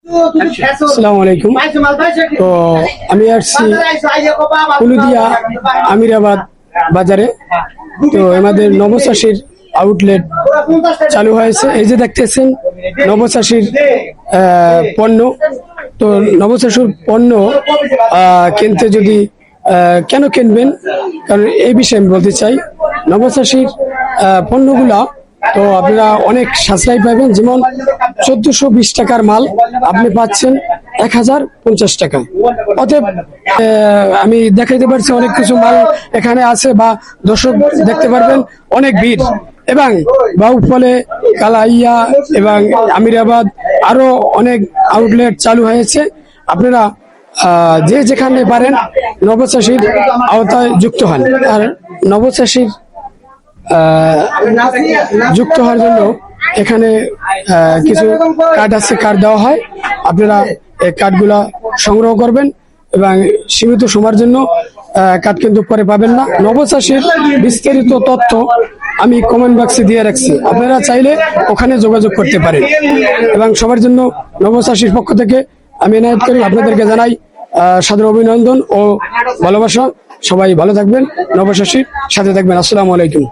আসসালামু আলাইকুম। তো আমি আসছি কুলুদিয়া আমিরাবাদ বাজারে। তো আমাদের নবচাষীর আউটলেট চালু হয়েছে। এই যে দেখতেছেন নবচাষীর পণ্য। তো নবচাষীর পণ্য কিনতে যদি কেন কিনবেন, কারণ এই বিষয়ে আমি বলতে চাই। নবচাষীর পণ্যগুলা তো আপনারা অনেক সাশ্রয় পাবেন। যেমন 1420 টাকার মাল আপনি পাচ্ছেন 1050 টাকা। অতএব আমি দেখাইতে পারছি অনেক কিছু মাল এখানে আছে, বা দর্শক দেখতে পারবেন অনেক ভিড়। এবং বাউফলে, কালাইয়া এবং আমিরাবাদ আরো অনেক আউটলেট চালু হয়েছে। আপনারা যে যেখানে পারেন নবচাষীর আওতায় যুক্ত হন। আর নবচাষীর যুক্ত হওয়ার জন্য এখানে কিছু কার্ড আছে, কার্ড দেওয়া হয়। আপনারা এই কার্ডগুলা সংগ্রহ করবেন এবং সীমিত সময়ের জন্য কার্ড কিন্তু পরে পাবেন না। নবচাষীর বিস্তারিত তথ্য আমি কমেন্ট বক্সে দিয়ে রাখছি, আপনারা চাইলে ওখানে যোগাযোগ করতে পারেন। এবং সবার জন্য নবচাষীর পক্ষ থেকে আমি এনায়েত করি আপনাদেরকে জানাই সাদর অভিনন্দন ও ভালোবাসা। সবাই ভালো থাকবেন, নবচাষীর সাথে থাকবেন। আসসালামু আলাইকুম।